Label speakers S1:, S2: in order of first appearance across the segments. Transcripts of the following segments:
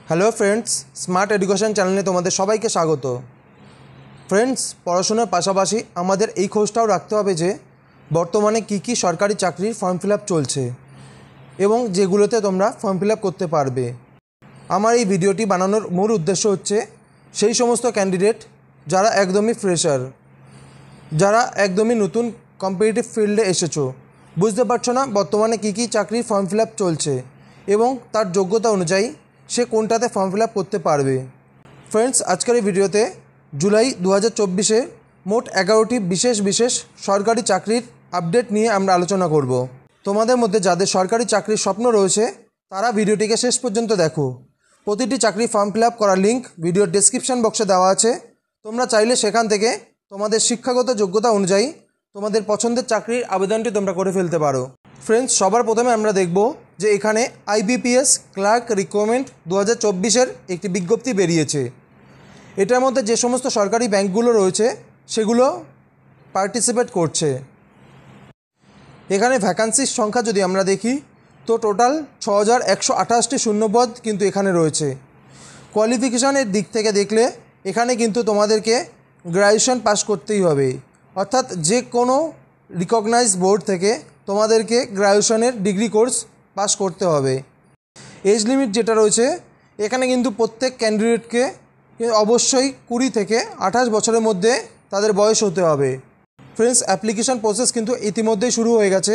S1: Hello friends, smart education চ্যানেলে তোমাদের সবাইকে স্বাগত। ফ্রেন্ডস, পড়াশোনার পাশাপাশি আমাদের এই খোঁজটাও রাখতে হবে যে বর্তমানে কী কী সরকারি চাকরির ফর্ম ফিল আপ চলছে এবং যেগুলোতে তোমরা ফর্ম ফিল আপ করতে পারবে। আমার এই ভিডিওটি বানানোর মূল উদ্দেশ্য হচ্ছে সেই সমস্ত ক্যান্ডিডেট যারা একদমই ফ্রেশার, যারা একদমই নতুন কম্পিটিটিভ ফিল্ডে এসেছো, বুঝতে পারছো না বর্তমানে কী কী চাকরির ফর্ম ফিল আপ চলছে এবং তার যোগ্যতা অনুযায়ী সে কোনটাতে ফর্ম ফিল আপ করতে পারবে। ফ্রেন্ডস, আজকের এই ভিডিওতে জুলাই 2024-এ মোট 11টি বিশেষ সরকারি চাকরির আপডেট নিয়ে আমরা আলোচনা করব। তোমাদের মধ্যে যাদের সরকারি চাকরির স্বপ্ন রয়েছে তারা ভিডিওটিকে শেষ পর্যন্ত দেখো। প্রতিটি চাকরি ফর্ম ফিল আপ করার লিঙ্ক ভিডিওর ডেসক্রিপশন বক্সে দেওয়া আছে। তোমরা চাইলে সেখান থেকে তোমাদের শিক্ষাগত যোগ্যতা অনুযায়ী তোমাদের পছন্দের চাকরির আবেদনটি তোমরা করে ফেলতে পারো। ফ্রেন্ডস, সবার প্রথমে আমরা দেখব যে এখানে IBPS ক্লার্ক রিক্রুটমেন্ট 2024-এর একটি বিজ্ঞপ্তি বেরিয়েছে। এটার মধ্যে যে সমস্ত সরকারি ব্যাংকগুলো রয়েছে সেগুলো পার্টিসিপেট করছে। এখানে ভ্যাকান্সির সংখ্যা যদি আমরা দেখি তো টোটাল 6128টি শূন্যপদ কিন্তু এখানে রয়েছে। কোয়ালিফিকেশানের দিক থেকে দেখলে এখানে কিন্তু তোমাদেরকে গ্র্যাজুয়েশন পাস করতেই হবে, অর্থাৎ যে কোনো রিকগনাইজ বোর্ড থেকে তোমাদেরকে গ্র্যাজুয়েশনের ডিগ্রি কোর্স পাস করতে হবে। এজ লিমিট যেটা রয়েছে এখানে কিন্তু প্রত্যেক ক্যান্ডিডেটকে অবশ্যই 20 থেকে 28 বছরের মধ্যে তাদের বয়স হতে হবে। ফ্রেন্ডস, অ্যাপ্লিকেশন প্রসেস কিন্তু ইতিমধ্যেই শুরু হয়ে গেছে।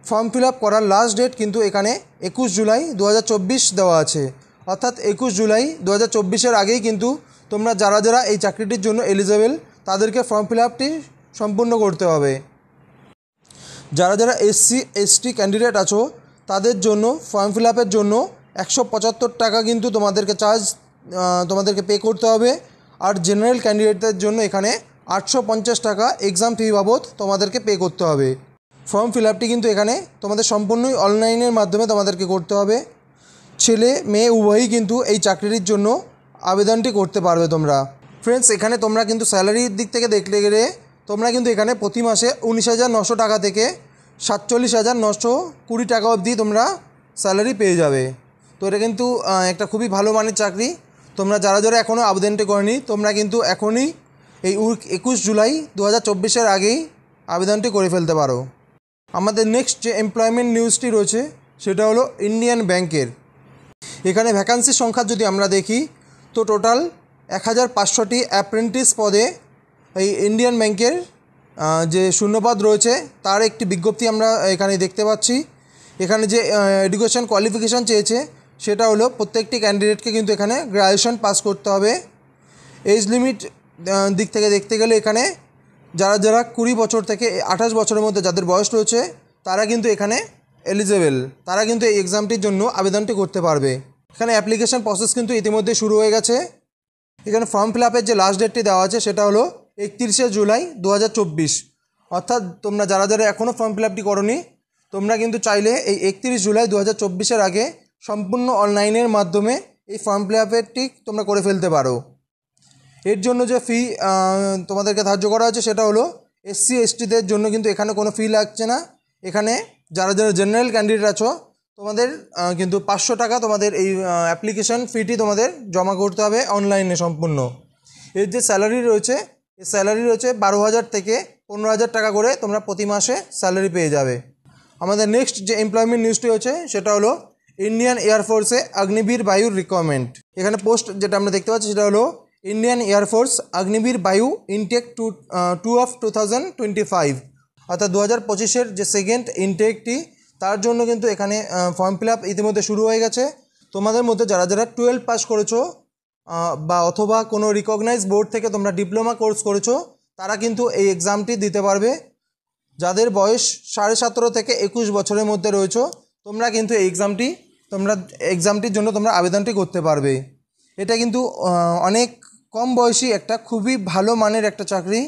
S1: ফর্ম ফিল আপ করার লাস্ট ডেট কিন্তু এখানে 21 জুলাই 2024 দেওয়া আছে, অর্থাৎ 21 জুলাই 2024-এর আগেই কিন্তু তোমরা যারা এই চাকরিটির জন্য এলিজেবল তাদেরকে ফর্ম ফিল আপটি সম্পূর্ণ করতে হবে। যারা SC ST ক্যান্ডিডেট আছো তাদের জন্য ফর্ম ফিল আপের জন্য 175 টাকা কিন্তু তোমাদেরকে পে করতে হবে। আর জেনারেল ক্যান্ডিডেটদের জন্য এখানে 850 টাকা এক্সাম ফি বাবদ তোমাদেরকে পে করতে হবে। ফর্ম ফিল আপটি কিন্তু এখানে তোমাদের সম্পূর্ণই অনলাইনের মাধ্যমে তোমাদেরকে করতে হবে। ছেলে মেয়ে উভয়ই কিন্তু এই চাকরির জন্য আবেদনটি করতে পারবে তোমরা। ফ্রেন্ডস, এখানে তোমরা কিন্তু স্যালারির দিক থেকে দেখতে গেলে তোমরা কিন্তু এখানে প্রতি মাসে 19,900 টাকা থেকে 47,920 টাকা অবধি তোমরা স্যালারি পেয়ে যাবে। তো এটা কিন্তু একটা খুবই ভালো মানের চাকরি। তোমরা যারা এখনও আবেদনটি করনি তোমরা কিন্তু এখনই এই 21 জুলাই 2024-এর আগেই আবেদনটি করে ফেলতে পারো। আমাদের নেক্সট যে এমপ্লয়মেন্ট নিউজটি রয়েছে সেটা হলো ইন্ডিয়ান ব্যাংকের। এখানে ভ্যাকান্সির সংখ্যা যদি আমরা দেখি তো টোটাল 1500টি অ্যাপ্রেন্টিস পদে এই ইন্ডিয়ান ব্যাংকের যে শূন্যপদ রয়েছে তার একটি বিজ্ঞপ্তি আমরা এখানে দেখতে পাচ্ছি। এখানে যে এডুকেশন কোয়ালিফিকেশান চেয়েছে সেটা হলো প্রত্যেকটি ক্যান্ডিডেটকে কিন্তু এখানে গ্র্যাজুয়েশন পাস করতে হবে। এজ লিমিট দিক থেকে দেখতে গেলে এখানে যারা 20 বছর থেকে 28 বছরের মধ্যে যাদের বয়স রয়েছে তারা কিন্তু এখানে এলিজেবল, তারা কিন্তু এই এক্সামটির জন্য আবেদনটি করতে পারবে। এখানে অ্যাপ্লিকেশন প্রসেস কিন্তু ইতিমধ্যে শুরু হয়ে গেছে। এখানে ফর্ম ফিল আপের যে লাস্ট ডেটটি দেওয়া আছে সেটা হলো 31 জুলাই 2024, অর্থাৎ তোমরা যারা এখনও ফর্ম ফিল আপটি করোনি তোমরা কিন্তু চাইলে এই 31 জুলাই 2024-এর আগে সম্পূর্ণ অনলাইনের মাধ্যমে এই ফর্ম ফিল আপটি তোমরা করে ফেলতে পারো। এর জন্য যে ফি তোমাদেরকে ধার্য করা হয়েছে সেটা হলো SC STদের জন্য কিন্তু এখানে কোনো ফি লাগছে না। এখানে যারা জেনারেল ক্যান্ডিডেট আছো তোমাদের কিন্তু 500 টাকা তোমাদের এই অ্যাপ্লিকেশন ফিটি তোমাদের জমা করতে হবে অনলাইনে সম্পূর্ণ। এর যে স্যালারি রয়েছে এই স্যালারি রয়েছে 12,000 থেকে 15,000 টাকা করে তোমরা প্রতি মাসে স্যালারি পেয়ে যাবে। আমাদের নেক্সট যে এমপ্লয়মেন্ট নিউজটি হচ্ছে সেটা হলো ইন্ডিয়ান এয়ারফোর্সে অগ্নিবীর বায়ুর রিকোয়ারমেন্ট। এখানে পোস্ট যেটা আমরা দেখতে পাচ্ছি সেটা হলো ইন্ডিয়ান এয়ারফোর্স অগ্নিবীর বায়ু ইনটেক 2 of 2025, অর্থাৎ 2025-এর যে সেকেন্ড ইনটেকটি তার জন্য কিন্তু এখানে ফর্ম ফিল আপ ইতিমধ্যে শুরু হয়ে গেছে। তোমাদের মধ্যে যারা 12 পাস করেছো বা অথবা কোনো রিকগনাইজ বোর্ড থেকে তোমরা ডিপ্লোমা কোর্স করেছো তারা কিন্তু এই এক্সামটি দিতে পারবে। যাদের বয়স 17.5 থেকে 21 বছরের মধ্যে রয়েছো তোমরা কিন্তু এই এক্সামটির জন্য তোমরা আবেদনটি করতে পারবে। এটা কিন্তু অনেক কম বয়সী একটা খুবই ভালো মানের একটা চাকরি।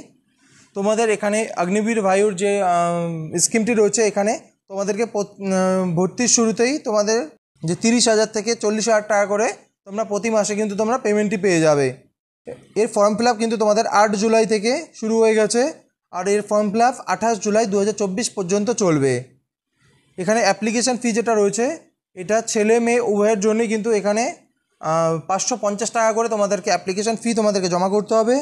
S1: তোমাদের এখানে অগ্নিবীর বায়ুর যে স্কিমটি রয়েছে এখানে তোমাদেরকে ভর্তির শুরুতেই তোমাদের যে 30,000 থেকে 40,000 টাকা করে তোমরা প্রতি মাসে কিন্তু তোমরা পেমেন্টটি পেয়ে যাবে। এর ফর্ম ফিল আপ কিন্তু তোমাদের 8 জুলাই থেকে শুরু হয়ে গেছে আর এর ফর্ম ফিল আপ 28 জুলাই 2024 পর্যন্ত চলবে। এখানে অ্যাপ্লিকেশান ফি যেটা রয়েছে এটা ছেলে মেয়ে উভয়ের জন্যই কিন্তু এখানে 550 টাকা করে তোমাদেরকে অ্যাপ্লিকেশন ফি তোমাদেরকে জমা করতে হবে।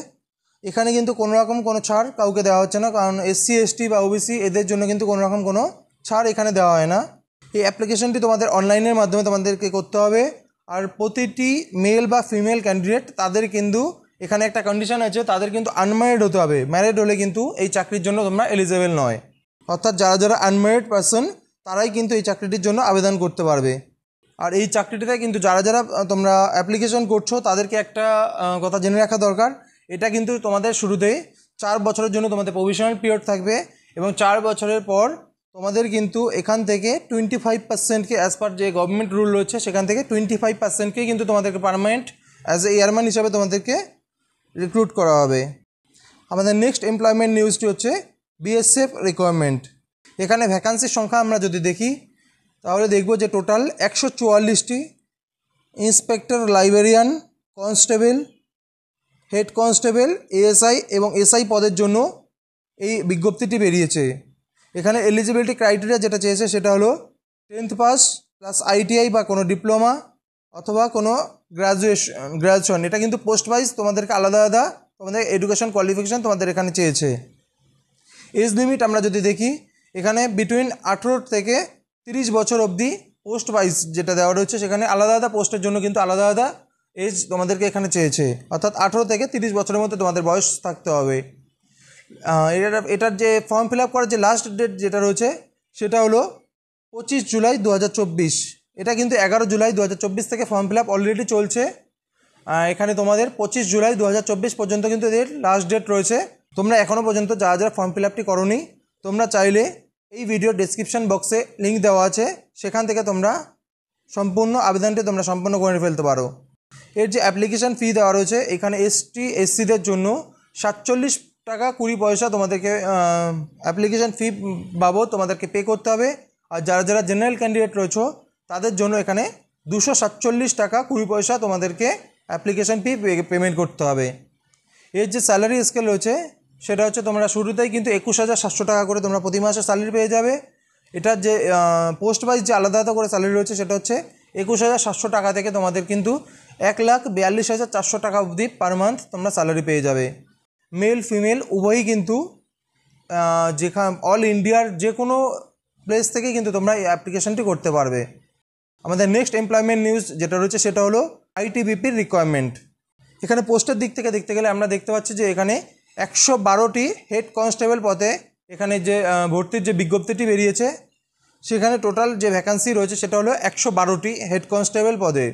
S1: এখানে কিন্তু কোনো রকম কোনো ছাড় কাউকে দেওয়া হচ্ছে না, কারণ এসসি এসটি বা ওবিসি এদের জন্য কিন্তু কোনো রকম কোনো ছাড় এখানে দেওয়া হয় না। এই অ্যাপ্লিকেশনটি তোমাদের অনলাইনের মাধ্যমে তোমাদেরকে করতে হবে। আর প্রতিটি মেল বা ফিমেল ক্যান্ডিডেট তাদের কিন্তু এখানে একটা কন্ডিশন আছে, তাদের কিন্তু আনম্যারিড হতে হবে। ম্যারিড হলে কিন্তু এই চাকরির জন্য তোমরা এলিজেবল নয়। অর্থাৎ যারা যারা আনম্যারিড পারসন তারাই কিন্তু এই চাকরিটির জন্য আবেদন করতে পারবে। আর এই চাকরিটিতে কিন্তু যারা যারা তোমরা অ্যাপ্লিকেশন করছো তাদেরকে একটা কথা জেনে রাখা দরকার, এটা কিন্তু তোমাদের শুরুতেই 4 বছরের জন্য তোমাদের প্রভিশনাল পিরিয়ড থাকবে, এবং 4 বছরের পর তোমাদের কিন্তু এখান থেকে 25%কে অ্যাজ পার যে গভর্নমেন্ট রুল রয়েছে সেখান থেকে 25%কেই কিন্তু তোমাদেরকে পার্মানেন্ট অ্যাজ এ এয়ারম্যান হিসাবে তোমাদেরকে রিক্রুট করা হবে। আমাদের নেক্সট এমপ্লয়মেন্ট নিউজটি হচ্ছে বিএসএফ রিকোয়ারমেন্ট। এখানে ভ্যাকান্সির সংখ্যা আমরা যদি দেখি তাহলে দেখব যে টোটাল 144টি inspector, librarian, constable, head constable, ASI এবং এসআই পদের জন্য এই বিজ্ঞপ্তিটি বেরিয়েছে। এখানে এলিজিবিলিটি ক্রাইটেরিয়া যেটা চেয়েছে সেটা হলো 10th পাস প্লাস আইটিআই বা কোনো ডিপ্লোমা অথবা কোনো গ্র্যাজুয়েশন। এটা কিন্তু পোস্ট ওয়াইজ তোমাদেরকে আলাদা আলাদা তোমাদের এডুকেশন কোয়ালিফিকেশান তোমাদের এখানে চেয়েছে। এজ লিমিট আমরা যদি দেখি এখানে বিটুইন 18 থেকে 30 বছর অবধি পোস্ট ওয়াইজ যেটা দেওয়া রয়েছে, সেখানে আলাদা আলাদা পোস্টের জন্য কিন্তু আলাদা আলাদা এজ তোমাদেরকে এখানে চেয়েছে। অর্থাৎ 18 থেকে 30 বছরের মধ্যে তোমাদের বয়স থাকতে হবে। এটার যে ফর্ম ফিল আপ করার যে লাস্ট ডেট যেটা রয়েছে সেটা হলো 25 জুলাই 2024। এটা কিন্তু 11 জুলাই 2024 থেকে ফর্ম ফিল আপ অলরেডি চলছে। এখানে তোমাদের 25 জুলাই 2024 পর্যন্ত কিন্তু এদের লাস্ট ডেট রয়েছে। তোমরা এখনও পর্যন্ত যারা যারা ফর্ম ফিল আপটি করোনি, তোমরা চাইলে এই ভিডিও ডেসক্রিপশন বক্সে লিঙ্ক দেওয়া আছে, সেখান থেকে তোমরা সম্পূর্ণ আবেদনটি তোমরা সম্পন্ন করে ফেলতে পারো। এর যে অ্যাপ্লিকেশান ফি দেওয়া রয়েছে এখানে এসটি এসসিদের জন্য 47 টাকা 20 পয়সা তোমাদেরকে অ্যাপ্লিকেশান ফি বাবদ তোমাদেরকে পে করতে হবে। আর যারা যারা জেনারেল ক্যান্ডিডেট রয়েছে তাদের জন্য এখানে 247 টাকা 20 পয়সা তোমাদেরকে অ্যাপ্লিকেশান ফি পেমেন্ট করতে হবে। এর যে স্যালারি স্কেল রয়েছে সেটা হচ্ছে তোমরা শুরুতেই কিন্তু 21,700 টাকা করে তোমরা প্রতি মাসে স্যালারি পেয়ে যাবে। এটার যে পোস্ট ওয়াইজ যে আলাদা আলাদা করে স্যালারি রয়েছে সেটা হচ্ছে 21,700 টাকা থেকে তোমাদের কিন্তু 1,42,400 টাকা অবধি পার মান্থ তোমরা স্যালারি পেয়ে যাবে। মেল ফিমেল উভয়ই কিন্তু যেখানে অল ইন্ডিয়ার যে কোনো প্লেস থেকে কিন্তু তোমরা এই অ্যাপ্লিকেশানটি করতে পারবে। আমাদের নেক্সট এমপ্লয়মেন্ট নিউজ যেটা রয়েছে সেটা হলো আইটিবিপির রিকোয়ারমেন্ট। এখানে পোস্টের দিক থেকে দেখতে গেলে আমরা দেখতে পাচ্ছি যে এখানে 112টি হেড কনস্টেবল পদে এখানে যে ভর্তির যে বিজ্ঞপ্তিটি বেরিয়েছে সেখানে টোটাল যে ভ্যাকান্সি রয়েছে সেটা হলো 112টি হেড কনস্টেবল পদে।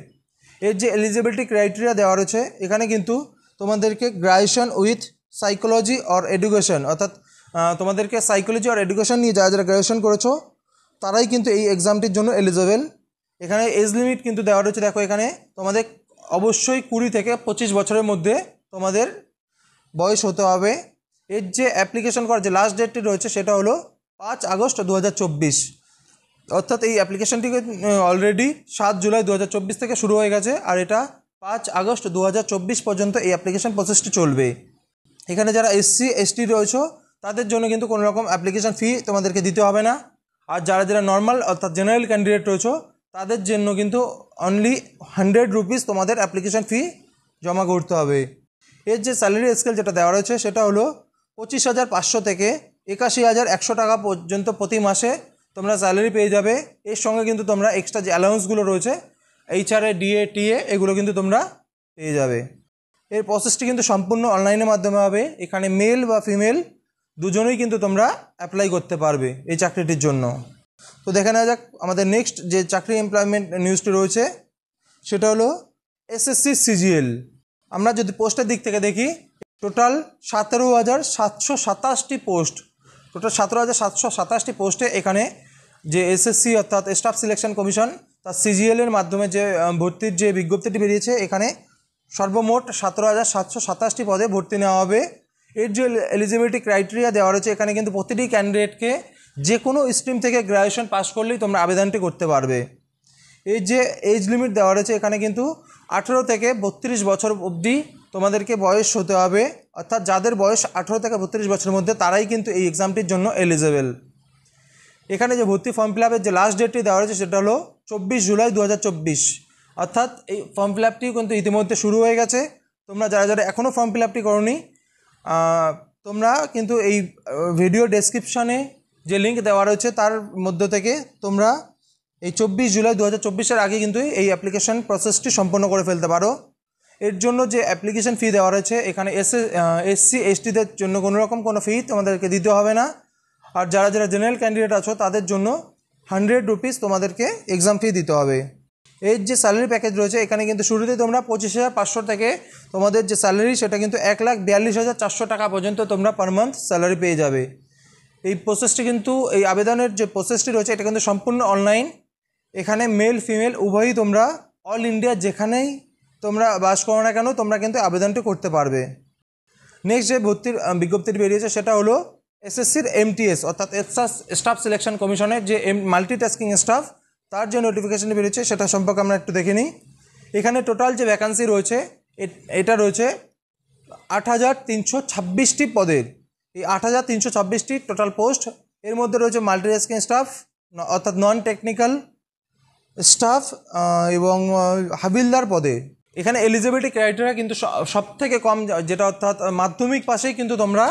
S1: এর যে এলিজিবিলিটি ক্রাইটেরিয়া দেওয়া রয়েছে এখানে কিন্তু তোমাদেরকে graduation with psychology or education, অর্থাৎ তোমাদেরকে সাইকোলজি আর এডুকেশন নিয়ে যারা যারা গ্র্যাজুয়েশন করেছো তারাই কিন্তু এই এক্সামটির জন্য এলিজিবল। এখানে এজ লিমিট কিন্তু দেওয়া রয়েছে, দেখো এখানে তোমাদের অবশ্যই 20 থেকে 25 বছরের মধ্যে তোমাদের বয়স হতে হবে। এর যে অ্যাপ্লিকেশন করার যে লাস্ট ডেটটি রয়েছে সেটা হলো 5 আগস্ট 2024। অর্থাৎ এই অ্যাপ্লিকেশনটিকে অলরেডি 7 জুলাই 2024 থেকে শুরু হয়ে গেছে, আর এটা 5 আগস্ট 2024 পর্যন্ত এই অ্যাপ্লিকেশন প্রসেসটি চলবে। এখানে যারা এসসি এসটি রয়েছে তাদের জন্য কিন্তু কোনো রকম অ্যাপ্লিকেশন ফি তোমাদেরকে দিতে হবে না। আর যারা যারা নর্মাল অর্থাৎ জেনারেল ক্যান্ডিডেট রয়েছে তাদের জন্য কিন্তু অনলি 100 রুপিস তোমাদের অ্যাপ্লিকেশন ফি জমা করতে হবে। এর যে স্যালারি স্কেল যেটা দেওয়া রয়েছে সেটা হলো 25,500 থেকে 81,100 টাকা পর্যন্ত প্রতি মাসে তোমরা স্যালারি পেয়ে যাবে। এর সঙ্গে কিন্তু তোমরা এক্সট্রা যে অ্যালাউন্সগুলো রয়েছে এইচআরএ ডিএ টিএ এগুলো কিন্তু তোমরা পেয়ে যাবে। এর প্রসেসটি কিন্তু সম্পূর্ণ অনলাইনের মাধ্যমে হবে। এখানে মেল বা ফিমেল দুজনেই কিন্তু তোমরা অ্যাপ্লাই করতে পারবে এই চাকরিটির জন্য। তো দেখে নেওয়া যাক আমাদের নেক্সট যে চাকরি এমপ্লয়মেন্ট নিউজটি রয়েছে সেটা হলো এসএসসি সিজিএল। আমরা যদি পোস্টের দিক থেকে দেখি টোটাল 17,727টি পোস্ট, টোটাল 17,727টি পোস্টে এখানে যে এসএসসি অর্থাৎ স্টাফ সিলেকশন কমিশন তার সিজিএলের মাধ্যমে যে ভর্তির যে বিজ্ঞপ্তিটি বেরিয়েছে এখানে সর্বমোট 17,727টি পদে ভর্তি নেওয়া হবে। এর যে এলিজিবিলিটি ক্রাইটেরিয়া দেওয়া রয়েছে এখানে কিন্তু প্রতিটি ক্যান্ডিডেটকে যে কোনো স্ট্রিম থেকে গ্র্যাজুয়েশন পাস করলেই তোমরা আবেদনটি করতে পারবে। এই যে এজ লিমিট দেওয়া রয়েছে এখানে কিন্তু 18 থেকে 32 বছর অবধি তোমাদেরকে বয়স হতে হবে। অর্থাৎ যাদের বয়স 18 থেকে 32 বছরের মধ্যে তারাই কিন্তু এই এক্সামটির জন্য এলিজিবল। এখানে যে ভর্তি ফর্ম ফিল আপের যে লাস্ট ডেটটি দেওয়া রয়েছে সেটা হলো 24 জুলাই 2024। অর্থাৎ এই ফর্ম ফিল আপটি কিন্তু ইতিমধ্যে শুরু হয়ে গেছে। তোমরা যারা যারা এখনও ফর্ম ফিল আপটি করোনি, তোমরা কিন্তু এই ভিডিও ডেসক্রিপশনে যে লিঙ্ক দেওয়া রয়েছে তার মধ্য থেকে তোমরা এই 24 জুলাই 2024-এর আগে কিন্তু এই অ্যাপ্লিকেশন প্রসেসটি সম্পন্ন করে ফেলতে পারো। এর জন্য যে অ্যাপ্লিকেশন ফি দেওয়া রয়েছে এখানে এসসি এসটিদের জন্য কোনো রকম কোনো ফি তোমাদেরকে দিতে হবে না। আর যারা যারা জেনারেল ক্যান্ডিডেট আছো তাদের জন্য 100 রুপিস তোমাদেরকে এক্সাম ফি দিতে হবে। এর যে স্যালারি প্যাকেজ রয়েছে এখানে কিন্তু শুরুতে তোমরা 25,500 থেকে তোমাদের যে স্যালারি সেটা কিন্তু 1,42,400 টাকা পর্যন্ত তোমরা পার মান্থ স্যালারি পেয়ে যাবে। এই প্রসেসটি কিন্তু এই আবেদনের যে প্রসেসটি রয়েছে এটা কিন্তু সম্পূর্ণ অনলাইন। এখানে মেল ফিমেল উভয়ই তোমরা অল ইন্ডিয়া যেখানেই তোমরা বাস করো না কেন তোমরা কিন্তু আবেদনটি করতে পারবে। নেক্সট যে ভর্তির বিজ্ঞপ্তিটি বেরিয়েছে সেটা হলো এসএসসির এমটিএস অর্থাৎ স্টাফ সিলেকশন কমিশনের যে মাল্টিটাস্কিং স্টাফ তার যে নোটিফিকেশনটি বেরিয়েছে সেটা সম্পর্কে আমরা একটু দেখে নিই। এখানে টোটাল যে ভ্যাকান্সি রয়েছে এটা রয়েছে 8,326টি পদের। এই 8,326টি টোটাল পোস্ট। এর মধ্যে রয়েছে মাল্টিটাস্কিং স্টাফ অর্থাৎ নন টেকনিক্যাল স্টাফ এবং হাবিলদার পদে। এখানে এলিজিবিলিটি ক্রাইটেরিয়া কিন্তু সব থেকে কম, যেটা অর্থাৎ মাধ্যমিক পাশেই কিন্তু তোমরা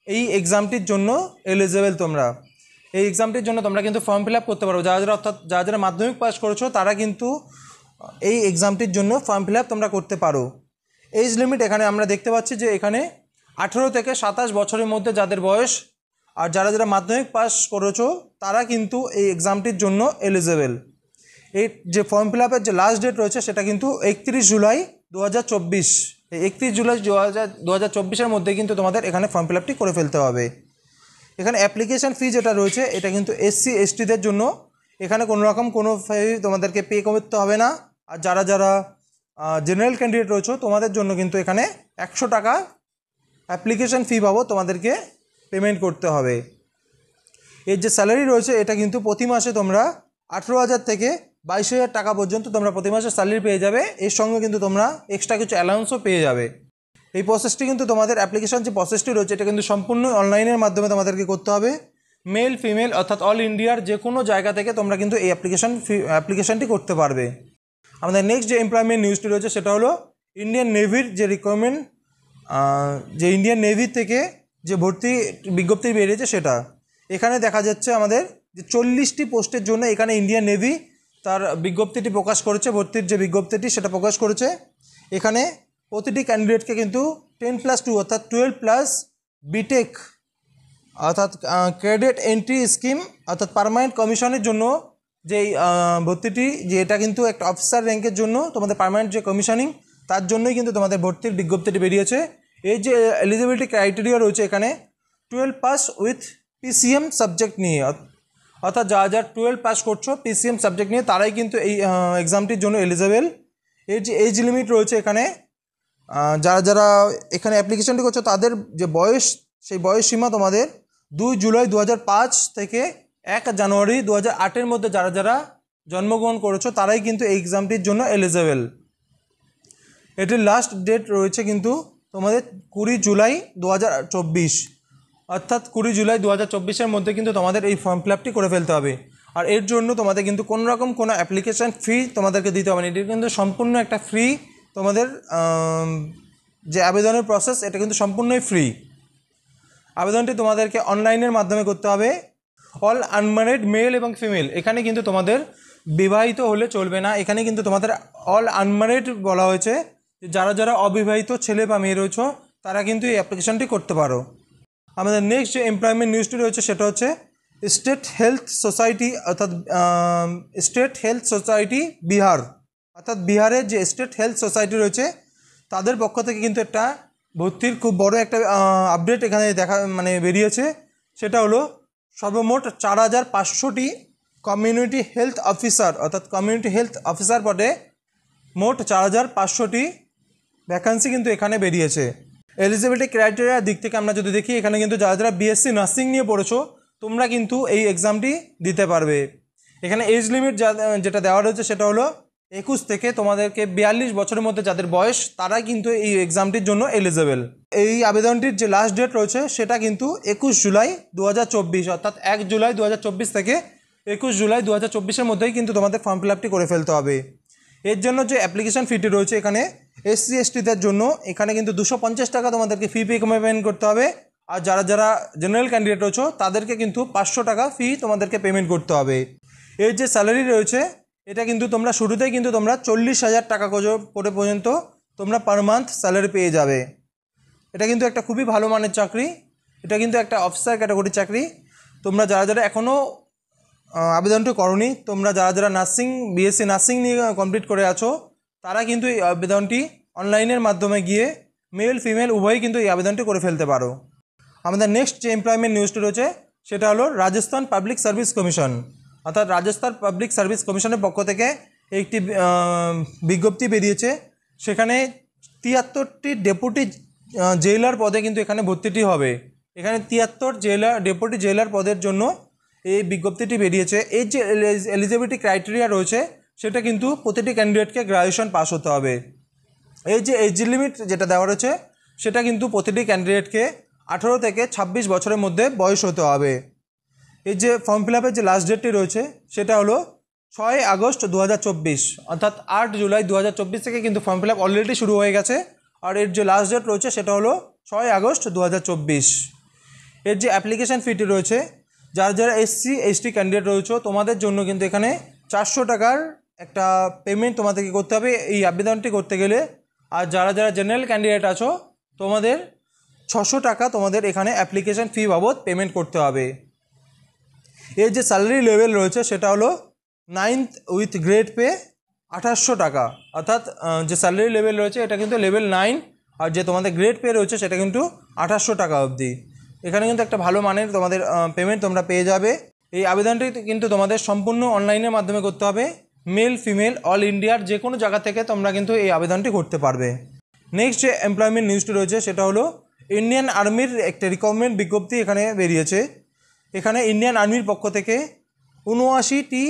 S1: এই এক্সামটির জন্য এলিজিবল। তোমরা এই এক্সামটির জন্য তোমরা কিন্তু ফর্ম ফিল আপ করতে পারো। যারা যারা অর্থাৎ যারা যারা মাধ্যমিক পাস করেছো তারা কিন্তু এই এক্সামটির জন্য ফর্ম ফিল আপ তোমরা করতে পারো। এজ লিমিট এখানে আমরা দেখতে পাচ্ছি যে এখানে 18 থেকে 27 বছরের মধ্যে যাদের বয়স, আর যারা যারা মাধ্যমিক পাস করেছো তারা কিন্তু এই এক্সামটির জন্য এলিজিবল। এই যে ফর্ম ফিল আপের যে লাস্ট ডেট রয়েছে সেটা কিন্তু 31 জুলাই 2024। এই 31 জুলাই 2024-এর মধ্যে কিন্তু তোমাদের এখানে ফর্ম ফিল আপটি করে ফেলতে হবে। এখানে অ্যাপ্লিকেশান ফি যেটা রয়েছে এটা কিন্তু এসসি এসটিদের জন্য। এখানে কোনো রকম কোনো ফি তোমাদেরকে পে করতে হবে না। আর যারা যারা জেনারেল ক্যান্ডিডেট রয়েছে তোমাদের জন্য কিন্তু এখানে 100 টাকা অ্যাপ্লিকেশান ফি পাবো তোমাদেরকে পেমেন্ট করতে হবে। এর যে স্যালারি রয়েছে এটা কিন্তু প্রতি মাসে তোমরা 18,000 থেকে 22,000 টাকা পর্যন্ত তোমরা প্রতি মাসে স্যালারি পেয়ে যাবে। এর সঙ্গে কিন্তু তোমরা এক্সট্রা কিছু অ্যালাউন্সও পেয়ে যাবে। এই প্রসেসটি কিন্তু তোমাদের অ্যাপ্লিকেশন যে প্রসেসটি রয়েছে এটা কিন্তু সম্পূর্ণ অনলাইনের মাধ্যমে তোমাদেরকে করতে হবে। মেল ফিমেল অর্থাৎ অল ইন্ডিয়ার যে কোনো জায়গা থেকে তোমরা কিন্তু এই অ্যাপ্লিকেশনটি করতে পারবে। আমাদের নেক্সট যে এমপ্লয়মেন্ট নিউজটি রয়েছে সেটা হলো ইন্ডিয়ান নেভির যে রিকোয়ারমেন্ট, যে ইন্ডিয়ান নেভির থেকে যে ভর্তি বিজ্ঞপ্তি বেরিয়েছে সেটা। এখানে দেখা যাচ্ছে আমাদের যে 40টি পোস্টের জন্য এখানে ইন্ডিয়ান নেভি তার বিজ্ঞপ্তিটি প্রকাশ করেছে, ভর্তির যে বিজ্ঞপ্তিটি সেটা প্রকাশ করেছে। এখানে প্রতিটি ক্যান্ডিডেটকে কিন্তু 10+2 অর্থাৎ 12+ বিটেক অর্থাৎ ক্রেডিট এন্ট্রি স্কিম অর্থাৎ পার্মানেন্ট কমিশনের জন্য যেই ভর্তিটি, যে এটা কিন্তু একটা অফিসার র্যাঙ্কের জন্য তোমাদের পার্মানেন্ট যে কমিশনিং তার জন্যই কিন্তু তোমাদের ভর্তির বিজ্ঞপ্তিটি বেরিয়েছে। এই যে এলিজিবিলিটি ক্রাইটেরিয়া রয়েছে এখানে 12 পাস উইথ পিসিএম সাবজেক্ট নিয়ে, অর্থাৎ যারা যারা 12 পাস করছো পিসিএম সাবজেক্ট নিয়ে তারাই কিন্তু এই এক্সামটির জন্য এলিজিবল। এর যে এজ লিমিট রয়েছে এখানে যারা যারা এখানে অ্যাপ্লিকেশনটি করছো তাদের যে বয়স, সেই বয়স সীমা তোমাদের 2 জুলাই 2005 থেকে 1 জানুয়ারি 2008-এর মধ্যে যারা যারা জন্মগ্রহণ করেছো তারাই কিন্তু এই এক্সামটির জন্য এলিজিবল। এটির লাস্ট ডেট রয়েছে কিন্তু তোমাদের 20 জুলাই 2024, অর্থাৎ 20 জুলাই 2024-এর মধ্যে কিন্তু তোমাদের এই ফর্ম ফিল আপটি করে ফেলতে হবে। আর এর জন্য তোমাদের কিন্তু কোনো রকম কোনো অ্যাপ্লিকেশান ফি তোমাদেরকে দিতে হবে না। এটি কিন্তু সম্পূর্ণ একটা ফ্রি, তোমাদের যে আবেদনের প্রসেস এটা কিন্তু সম্পূর্ণই ফ্রি। আবেদনটি তোমাদেরকে অনলাইনের মাধ্যমে করতে হবে। অল আনম্যারিড মেল এবং ফিমেল, এখানে কিন্তু তোমাদের বিবাহিত হলে চলবে না। এখানে কিন্তু তোমাদের অল আনম্যারিড বলা হয়েছে, যে যারা যারা অবিবাহিত ছেলে বা মেয়ে রয়েছে তারা কিন্তু এই অ্যাপ্লিকেশনটি করতে পারো। আমাদের নেক্সট যে এমপ্লয়মেন্ট নিউজটি রয়েছে সেটা হচ্ছে স্টেট হেলথ সোসাইটি অর্থাৎ স্টেট হেলথ সোসাইটি বিহার, অর্থাৎ বিহারের যে স্টেট হেলথ সোসাইটি রয়েছে তাদের পক্ষ থেকে কিন্তু একটা ভর্তির খুব বড় একটা আপডেট এখানে বেরিয়েছে। সেটা হলো সর্বমোট 4,500টি কমিউনিটি হেলথ অফিসার অর্থাৎ কমিউনিটি হেলথ অফিসার পদে মোট 4,500টি ভ্যাকান্সি কিন্তু এখানে বেরিয়েছে। এলিজিবিলিটি ক্রাইটেরিয়ার দিক থেকে আমরা যদি দেখি এখানে কিন্তু যারা যারা বিএসসি নার্সিং নিয়ে পড়েছো তোমরা কিন্তু এই এক্সামটি দিতে পারবে। এখানে এজ লিমিট যেটা দেওয়া রয়েছে সেটা হলো 21 থেকে তোমাদেরকে 42 বছরের মধ্যে যাদের বয়স তারাই কিন্তু এই এক্সামটির জন্য এলিজিবল। এই আবেদনটির যে লাস্ট ডেট রয়েছে সেটা কিন্তু 21 জুলাই 2024, অর্থাৎ 1 জুলাই 2024 থেকে 21 জুলাই 2024-এর মধ্যেই কিন্তু তোমাদের ফর্ম ফিল আপটি করে ফেলতে হবে। এর জন্য যে অ্যাপ্লিকেশন ফিটি রয়েছে এখানে এসসি এসটিদের জন্য এখানে কিন্তু 250 টাকা তোমাদেরকে ফি পেমেন্ট করতে হবে। আর যারা যারা জেনারেল ক্যান্ডিডেট রয়েছে তাদেরকে কিন্তু 500 টাকা ফি তোমাদেরকে পেমেন্ট করতে হবে। এর যে স্যালারি রয়েছে এটা কিন্তু তোমরা শুরুতেই কিন্তু তোমরা 40,000 টাকা করে পর্যন্ত তোমরা পার মান্থ স্যালারি পেয়ে যাবে। এটা কিন্তু একটা খুবই ভালো মানের চাকরি, এটা কিন্তু একটা অফিসার ক্যাটাগরির চাকরি। তোমরা যারা যারা এখনও আবেদনটি করনি, তোমরা যারা যারা নার্সিং বিএসসি নার্সিং নিয়ে কমপ্লিট করে আছো তারা কিন্তু এই আবেদনটি অনলাইনের মাধ্যমে গিয়ে মেল ফিমেল উভয়ই কিন্তু এই আবেদনটি করে ফেলতে পারো। আমাদের নেক্সট যে এমপ্লয়মেন্ট নিউজটি রয়েছে সেটা হলো রাজস্থান পাবলিক সার্ভিস কমিশন, অর্থাৎ রাজস্থান পাবলিক সার্ভিস কমিশনের পক্ষ থেকে একটি বিজ্ঞপ্তি বেরিয়েছে। সেখানে 73টি ডেপুটি জেলার পদে কিন্তু এখানে ভর্তিটি হবে। এখানে 73 ডেপুটি জেলার পদের জন্য এই বিজ্ঞপ্তিটি বেরিয়েছে। এই যে এলিজিবিলিটি ক্রাইটেরিয়া রয়েছে সেটা কিন্তু প্রতিটি ক্যান্ডিডেটকে গ্র্যাজুয়েশন পাস হতে হবে। এই যে এজ লিমিট যেটা দেওয়া রয়েছে সেটা কিন্তু প্রতিটি ক্যান্ডিডেটকে 18 থেকে 26 বছরের মধ্যে বয়স হতে হবে। এই যে ফর্ম ফিল আপের যে লাস্ট ডেটটি রয়েছে সেটা হলো 6 আগস্ট 2024, অর্থাৎ 8 জুলাই 2024 থেকে কিন্তু ফর্ম ফিল আপ অলরেডি শুরু হয়ে গেছে। আর এর যে লাস্ট ডেট রয়েছে সেটা হলো 6 আগস্ট 2024। এর যে অ্যাপ্লিকেশান ফিটি রয়েছে যারা যারা এসসি এসটি ক্যান্ডিডেট রয়েছে তোমাদের জন্য কিন্তু এখানে 400 টাকার একটা পেমেন্ট তোমাদেরকে করতে হবে এই আবেদনটি করতে গেলে। আর যারা যারা জেনারেল ক্যান্ডিডেট আছো তোমাদের 600 টাকা তোমাদের এখানে অ্যাপ্লিকেশান ফি বাবদ পেমেন্ট করতে হবে। এর যে স্যালারি লেভেল রয়েছে সেটা হলো 9th উইথ গ্রেড পে 2800 টাকা, অর্থাৎ যে স্যালারি লেভেল রয়েছে এটা কিন্তু লেভেল 9, আর যে তোমাদের গ্রেড পে রয়েছে সেটা কিন্তু 2800 টাকা অবধি। এখানে কিন্তু একটা ভালো মানের তোমাদের পেমেন্ট তোমরা পেয়ে যাবে। এই আবেদনটি কিন্তু তোমাদের সম্পূর্ণ অনলাইনের মাধ্যমে করতে হবে। মেল ফিমেল অল ইন্ডিয়ার যে কোনো জায়গা থেকে তোমরা কিন্তু এই আবেদনটি করতে পারবে। নেক্সট যে এমপ্লয়মেন্ট নিউজটি রয়েছে সেটা হলো ইন্ডিয়ান আর্মির একটা রিক্রুটমেন্ট বিজ্ঞপ্তি এখানে বেরিয়েছে। এখানে ইন্ডিয়ান আর্মির পক্ষ থেকে 79টি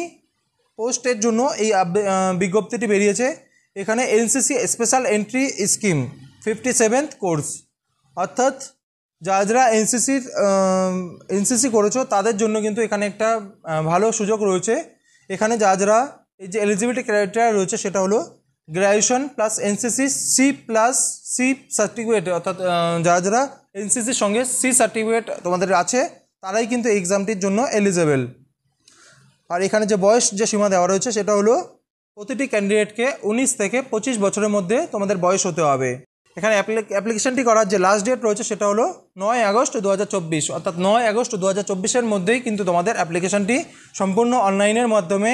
S1: পোস্টের জন্য এই বিজ্ঞপ্তিটি বেরিয়েছে। এখানে NCC special entry scheme 57th course, অর্থাৎ যারা যারা এনসিসি করেছো তাদের জন্য কিন্তু এখানে একটা ভালো সুযোগ রয়েছে। এখানে যারা যারা এই যে এলিজিবিলিটি ক্রাইটেরিয়া রয়েছে সেটা হলো graduation plus NCC C certificate, অর্থাৎ যারা যারা এনসিসির সঙ্গে সি সার্টিফিকেট তোমাদের আছে তারাই কিন্তু এই এক্সামটির জন্য এলিজেবল। আর এখানে যে বয়স যে সীমা দেওয়া রয়েছে সেটা হলো প্রতিটি ক্যান্ডিডেটকে 19 থেকে 25 বছরের মধ্যে তোমাদের বয়স হতে হবে। এখানে অ্যাপ্লিকেশনটি করার যে লাস্ট ডেট রয়েছে সেটা হলো 9 আগস্ট 2024, অর্থাৎ 9 আগস্ট 2024-এর মধ্যেই কিন্তু তোমাদের অ্যাপ্লিকেশনটি সম্পূর্ণ অনলাইনের মাধ্যমে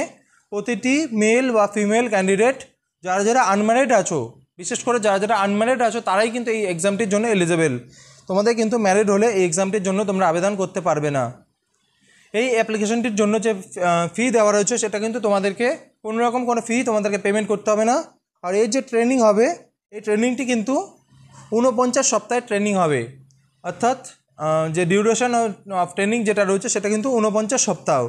S1: প্রতিটি মেল বা ফিমেল ক্যান্ডিডেট যারা যারা আনম্যারিড আছো, বিশেষ করে যারা যারা আনম্যারিড আছো তারাই কিন্তু এই এক্সামটির জন্য এলিজেবল। তোমাদের কিন্তু ম্যারিড হলে এই এক্সামটির জন্য তোমরা আবেদন করতে পারবে না। এই অ্যাপ্লিকেশনটির জন্য যে ফি দেওয়া রয়েছে সেটা কিন্তু তোমাদেরকে কোনো রকম কোনো ফি তোমাদেরকে পেমেন্ট করতে হবে না। আর এই যে ট্রেনিং হবে এই ট্রেনিংটি কিন্তু 49 সপ্তাহের ট্রেনিং হবে, অর্থাৎ যে ডিউরেশন অফ ট্রেনিং যেটা রয়েছে সেটা কিন্তু 49 সপ্তাহ।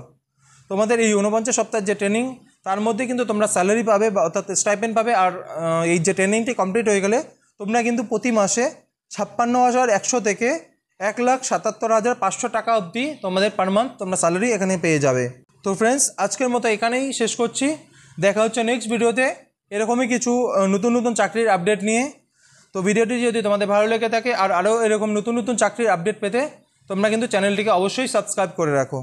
S1: তোমাদের এই 49 সপ্তাহের যে ট্রেনিং তার মধ্যে কিন্তু তোমরা স্যালারি পাবে বা অর্থাৎ স্টাইপেন্ড পাবে। আর এই যে ট্রেনিংটি কমপ্লিট হয়ে গেলে তোমরা কিন্তু প্রতি মাসে 56,100 থেকে 1,77,500 টাকা অবধি তোমাদের পার মান্থ তোমরা স্যালারি এখানে পেয়ে যাবে। তো ফ্রেন্ডস, আজকের মতো এখানেই শেষ করছি। দেখা হচ্ছে নেক্সট ভিডিওতে এরকমই কিছু নতুন নতুন চাকরির আপডেট নিয়ে। তো ভিডিওটি যদি তোমাদের ভালো লেগে থাকে আর আরও এরকম নতুন নতুন চাকরির আপডেট পেতে তোমরা কিন্তু চ্যানেলটিকে অবশ্যই সাবস্ক্রাইব করে রাখো।